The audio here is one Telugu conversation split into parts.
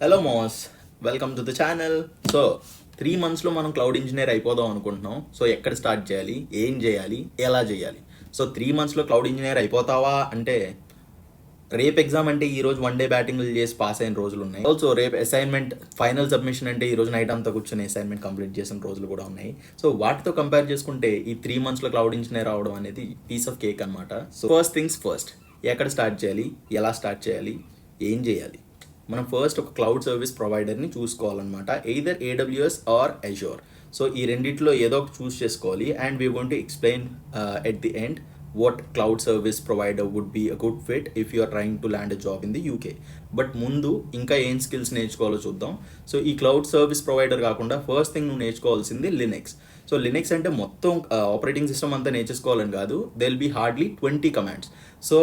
హలో మోస్, welcome to the channel. So 3 monthsలో మనం క్లౌడ్ ఇంజనీర్ అయిపోదాం అనుకుంటున్నాం. సో ఎక్కడ స్టార్ట్ చేయాలి, ఏం చేయాలి, ఎలా చేయాలి? సో 3 monthsలో క్లౌడ్ ఇంజనీర్ అయిపోతావా అంటే రేపు ఎగ్జామ్ అంటే ఈ రోజు 1 day బ్యాటింగ్లు చేసి పాస్ అయిన రోజులు ఉన్నాయి. ఆల్సో రేపు అసైన్మెంట్ ఫైనల్ సబ్మిషన్ అంటే ఈ రోజు నైట్ అంతా కూర్చొని అసైన్మెంట్ కంప్లీట్ చేసిన రోజులు కూడా ఉన్నాయి. సో వాటితో కంపేర్ చేసుకుంటే ఈ 3 monthsలో క్లౌడ్ ఇంజనీర్ అవడం అనేది పీస్ ఆఫ్ కేక్ అనమాట. సో ఫస్ట్ థింగ్స్ ఫస్ట్, ఎక్కడ స్టార్ట్ చేయాలి, ఎలా స్టార్ట్ చేయాలి, ఏం చేయాలి? మనం ఫస్ట్ ఒక క్లౌడ్ సర్వీస్ ప్రొవైడర్ని చూసుకోవాలన్నమాట. Either AWS or Azure. So ఈ రెండిట్లో ఏదో ఒక చూస్ చేసుకోవాలి. And we going to explain at the end what cloud service provider would be a good fit if you are trying to land a job in the UK. But ముందు ఇంకా ఏం స్కిల్స్ నేర్చుకోవాలో చూద్దాం. సో ఈ క్లౌడ్ సర్వీస్ ప్రొవైడర్ కాకుండా ఫస్ట్ థింగ్ నువ్వు నేర్చుకోవాల్సింది లినక్స్. సో లినక్స్ అంటే మొత్తం ఆపరేటింగ్ సిస్టమ్ అంతా నేర్చుకోవాలని కాదు, they will be hardly 20 commands. So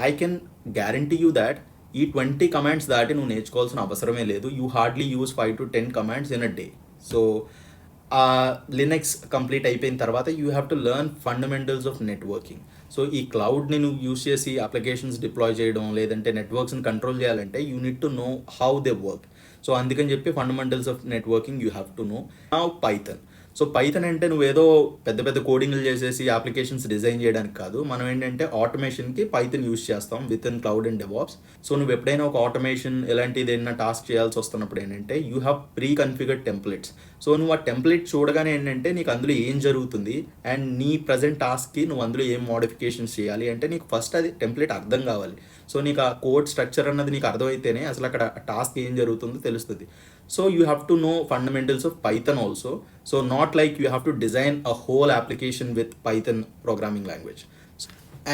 I can guarantee you that ఈ 20 కమాండ్స్ దాటి నువ్వు నేర్చుకోవాల్సిన అవసరమే లేదు. You hardly use 5 to 10 commands in a day. So Linux complete అయిపోయిన తర్వాత you have to learn fundamentals of networking. So ఈ క్లౌడ్ని నువ్వు యూస్ చేసి అప్లికేషన్స్ డిప్లాయ్ చేయడం లేదంటే నెట్వర్క్స్ని కంట్రోల్ చేయాలంటే you need to know how they work. So అందుకని చెప్పి fundamentals of networking you have to know. Now Python. So Python అంటే నువ్వేదో పెద్ద పెద్ద కోడింగ్లు చేసేసి అప్లికేషన్స్ డిజైన్ చేయడానికి కాదు. మనం ఏంటంటే ఆటోమేషన్కి పైథన్ యూస్ చేస్తాం with in cloud and DevOps. So నువ్వు ఎప్పుడైనా ఒక ఆటోమేషన్ ఇలాంటిది ఏదైనా టాస్క్ చేయాల్సి వస్తున్నప్పుడు ఏంటంటే you have pre configured templates. So నువ్వు ఆ టెంప్లెట్ చూడగానే ఏంటంటే నీకు అందులో ఏం జరుగుతుంది అండ్ నీ ప్రజెంట్ టాస్క్కి నువ్వు అందులో ఏం మోడిఫికేషన్స్ చేయాలి అంటే నీకు ఫస్ట్ అది టెంప్లెట్ అర్థం కావాలి. సో నీకు ఆ కోడ్ స్ట్రక్చర్ అన్నది నీకు అర్థమైతేనే అసలు అక్కడ టాస్క్ ఏం జరుగుతుందో తెలుస్తుంది. So you have to know fundamentals of Python also. So not like you have to design a whole application with Python programming language.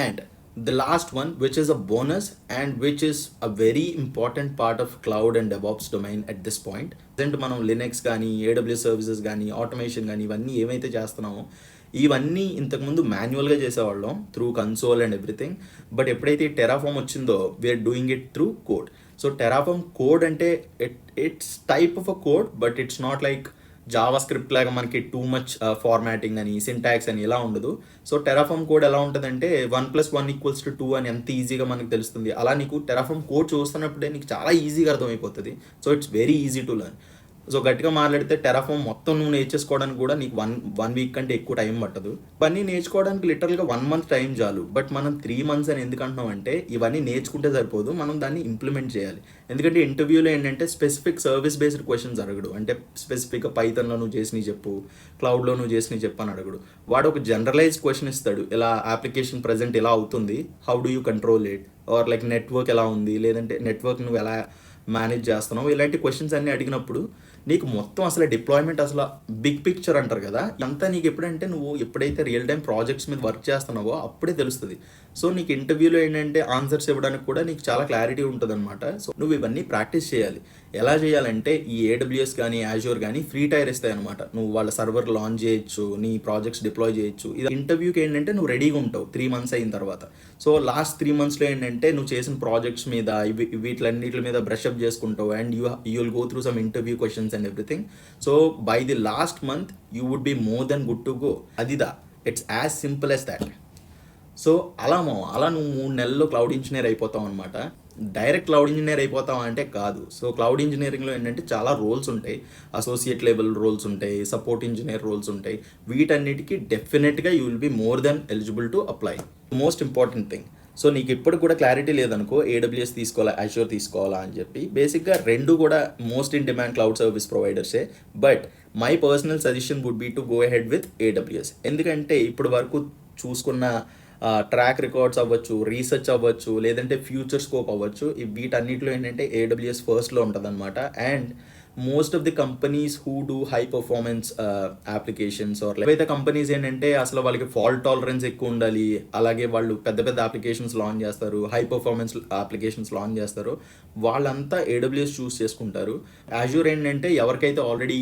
And the last one, which is a bonus and which is a very important part of cloud and DevOps domain at this point. Present మనం లినక్స్ కానీ AWS సర్వీసెస్ కానీ ఆటోమేషన్ కానీ ఇవన్నీ ఏమైతే చేస్తున్నామో ఇవన్నీ ఇంతకుముందు మాన్యువల్గా చేసేవాళ్ళం through console and everything. But ఎప్పుడైతే టెరాఫామ్ వచ్చిందో we're doing it through code. So Terraform code అంటే it's type of a code, but it's not like JavaScript లాగా మనకి టూ మచ్ ఫార్మాటింగ్ అని సింటాక్స్ అని ఇలా ఉండదు. సో టెరాఫామ్ కోడ్ ఎలా ఉంటుందంటే 1+1=2 అని ఎంత ఈజీగా మనకు తెలుస్తుంది. అలా నీకు టెరాఫామ్ కోడ్ చూస్తున్నప్పుడే నీకు చాలా ఈజీగా అర్థమైపోతుంది. So it's very easy to learn. So గట్టిగా మాట్లాడితే టెరాఫామ్ మొత్తం నువ్వు నేర్చేసుకోవడానికి కూడా నీకు వన్ వీక్ కంటే ఎక్కువ టైం పట్టదు. ఇవన్నీ నేర్చుకోవడానికి లిటరల్గా 1 month టైం చాలు. బట్ మనం 3 months అని ఎందుకు అంటున్నాం అంటే ఇవన్నీ నేర్చుకుంటే సరిపోదు, మనం దాన్ని ఇంప్లిమెంట్ చేయాలి. ఎందుకంటే ఇంటర్వ్యూలో ఏంటంటే స్పెసిఫిక్ సర్వీస్ బేస్డ్ క్వశ్చన్స్ అడగడు. అంటే స్పెసిఫిక్గా పైథన్లో నువ్వు చేసి చెప్పు, క్లౌడ్లో నువ్వు చేసి చెప్పు అని అడగడు. వాడు ఒక జనరలైజ్ క్వశ్చన్ ఇస్తాడు, ఇలా అప్లికేషన్ ప్రజెంట్ ఎలా అవుతుంది, how do you control it, or like network ఎలా ఉంది, లేదంటే నెట్వర్క్ నువ్వు ఎలా మేనేజ్ చేస్తున్నావు, ఇలాంటి క్వశ్చన్స్ అన్నీ అడిగినప్పుడు నీకు మొత్తం అసలు డిప్లాయ్మెంట్ అసలు బిగ్ పిక్చర్ అంటారు కదా, అంతా నీకు ఎప్పుడంటే నువ్వు ఎప్పుడైతే రియల్ టైం ప్రాజెక్ట్స్ మీద వర్క్ చేస్తున్నావో అప్పుడే తెలుస్తుంది. సో నీకు ఇంటర్వ్యూలో ఏంటంటే ఆన్సర్స్ ఇవ్వడానికి కూడా నీకు చాలా క్లారిటీ ఉంటుంది అనమాట. సో నువ్వు ఇవన్నీ ప్రాక్టీస్ చేయాలి. ఎలా చేయాలంటే ఈ AWS కానీ అజూర్ కానీ ఫ్రీ టైర్ ఇస్తాయి అనమాట. నువ్వు వాళ్ళ సర్వర్ లాంచ్ చేయొచ్చు, నీ ప్రాజెక్ట్స్ డిప్లాయ్ చేయొచ్చు. ఇది ఇంటర్వ్యూకి ఏంటంటే నువ్వు రెడీగా ఉంటావు 3 months అయిన తర్వాత. సో లాస్ట్ 3 monthsలో ఏంటంటే నువ్వు చేసిన ప్రాజెక్ట్స్ మీద వీటిలన్నిటి మీద బ్రష్ అప్ చేసుకుంటావు and you will go through some interview questions and everything. So by the last month you would be more than good to go. అదిదా, it's as simple as that. So అలా నువ్వు 3 నెలల్లో క్లౌడ్ ఇంజనీర్ అయిపోతావు అనమాట. డైరెక్ట్ క్లౌడ్ ఇంజనీర్ అయిపోతావా అంటే కాదు. సో క్లౌడ్ ఇంజనీరింగ్లో ఏంటంటే చాలా రోల్స్ ఉంటాయి. అసోసియేట్ లెవెల్ రోల్స్ ఉంటాయి, సపోర్ట్ ఇంజనీర్ రోల్స్ ఉంటాయి. వీటన్నిటికీ డెఫినెట్గా you will be more then eligible to apply. Most important thing, so నీకు ఇప్పుడు కూడా క్లారిటీ లేదనుకో AWS తీసుకోవాలా అజూర్ తీసుకోవాలా అని చెప్పి. బేసిక్గా రెండు కూడా most in demand cloud service ప్రొవైడర్సే. But my personal suggestion would be to go ahead with AWS. ఎందుకంటే ఇప్పుడు వరకు చూసుకున్న ట్రాక్ రికార్డ్స్ అవ్వచ్చు, రీసెర్చ్ అవ్వచ్చు, లేదంటే ఫ్యూచర్ స్కోప్ అవ్వచ్చు, వీటన్నిటిలో ఏంటంటే AWS ఫస్ట్లో ఉంటుంది అనమాట. And most of the companies who do high performance applications are ఏవైతే కంపెనీస్ ఏంటంటే అసలు వాళ్ళకి ఫాల్ట్ టాలరెన్స్ ఎక్కువ ఉండాలి, అలాగే వాళ్ళు పెద్ద పెద్ద అప్లికేషన్స్ లాంచ్ చేస్తారు, హై పర్ఫార్మెన్స్ అప్లికేషన్స్ లాంచ్ చేస్తారు, వాళ్ళంతా AWS చూస్ చేసుకుంటారు. అజూర్ ఏంటంటే ఎవరికైతే ఆల్రెడీ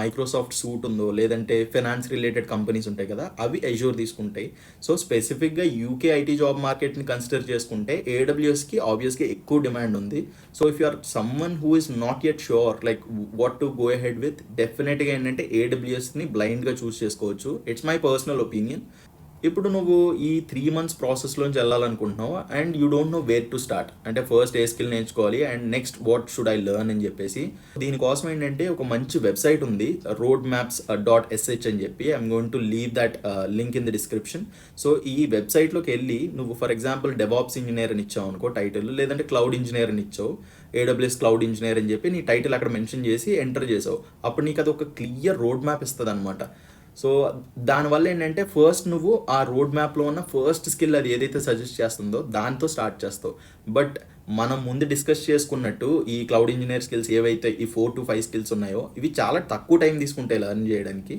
మైక్రోసాఫ్ట్ సూట్ ఉందో లేదంటే ఫైనాన్స్ రిలేటెడ్ కంపెనీస్ ఉంటాయి కదా, అవి అజూర్ తీసుకుంటాయి. సో స్పెసిఫిక్గా UK ఐటీ జాబ్ మార్కెట్ని కన్సిడర్ చేసుకుంటే AWSకి ఆబ్వియస్గా ఎక్కువ డిమాండ్ ఉంది. So if you are someone who is not yet sure like what to go ahead with, డెఫినెట్గా ఏంటంటే AWSని బ్లైండ్గా చూస్ చేసుకోవచ్చు. It's my personal opinion. ఇప్పుడు నువ్వు ఈ 3 మంత్స్ ప్రాసెస్లోంచి వెళ్ళాలనుకుంటున్నావు and you don't know where to start. అంటే ఫస్ట్ ఏ స్కిల్ నేర్చుకోవాలి and next what should I learn అని చెప్పేసి. దీనికోసం ఏంటంటే ఒక మంచి వెబ్సైట్ ఉంది, roadmaps.sh అని చెప్పి. I'm going to leave that link in the description. So ఈ వెబ్సైట్లోకి వెళ్ళి నువ్వు ఫర్ ఎగ్జాంపుల్ డెవాప్స్ ఇంజనీర్ అని ఇచ్చావు అనుకో టైటిల్, లేదంటే క్లౌడ్ ఇంజనీర్ అని ఇచ్చావు, AWS క్లౌడ్ ఇంజనీర్ అని చెప్పి నీ టైటిల్ అక్కడ మెన్షన్ చేసి ఎంటర్ చేసావు, అప్పుడు నీకు అది ఒక క్లియర్ రోడ్ మ్యాప్ ఇస్తుంది అనమాట. సో దానివల్ల ఏంటంటే ఫస్ట్ నువ్వు ఆ రోడ్ మ్యాప్లో ఉన్న ఫస్ట్ స్కిల్ అది ఏదైతే సజెస్ట్ చేస్తుందో దాంతో స్టార్ట్ చేస్తావు. బట్ మనం ముందు డిస్కస్ చేసుకున్నట్టు ఈ క్లౌడ్ ఇంజనీర్ స్కిల్స్ ఏవైతే ఈ 4 to 5 స్కిల్స్ ఉన్నాయో ఇవి చాలా తక్కువ టైం తీసుకుంటాయి లెర్న్ చేయడానికి.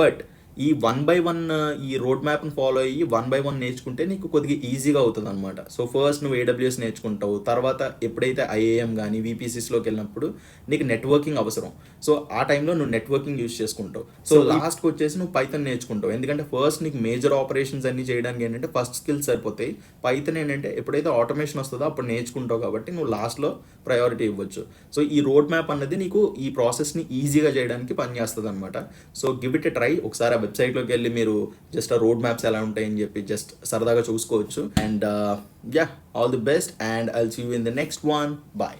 బట్ ఈ 1 by 1 ఈ రోడ్ మ్యాప్ని ఫాలో అయ్యి 1 by 1 నేర్చుకుంటే నీకు కొద్దిగా ఈజీగా అవుతుంది అనమాట. సో ఫస్ట్ నువ్వు AWS నేర్చుకుంటావు, తర్వాత ఎప్పుడైతే IAM కానీ VPCస్లోకి వెళ్ళినప్పుడు నీకు నెట్వర్కింగ్ అవసరం. సో ఆ టైంలో నువ్వు నెట్వర్కింగ్ యూస్ చేసుకుంటావు. సో లాస్ట్కి వచ్చేసి నువ్వు పైథాన్ నేర్చుకుంటావు, ఎందుకంటే ఫస్ట్ నీకు మేజర్ ఆపరేషన్స్ అన్ని చేయడానికి ఏంటంటే ఫస్ట్ స్కిల్స్ సరిపోతాయి. పైథాన్ ఏంటంటే ఎప్పుడైతే ఆటోమేషన్ వస్తుందో అప్పుడు నేర్చుకుంటావు కాబట్టి నువ్వు లాస్ట్లో ప్రయారిటీ ఇవ్వచ్చు. సో ఈ రోడ్ మ్యాప్ అన్నది నీకు ఈ ప్రాసెస్ని ఈజీగా చేయడానికి పనిచేస్తుంది అనమాట. So give it a try. ఒకసారి ఆ వెబ్సైట్లోకి వెళ్ళి మీరు జస్ట్ ఆ రోడ్ మ్యాప్స్ ఎలా ఉంటాయని చెప్పి జస్ట్ సరదాగా చూసుకోవచ్చు. And yeah, all the best and I'll see you in the next one. Bye.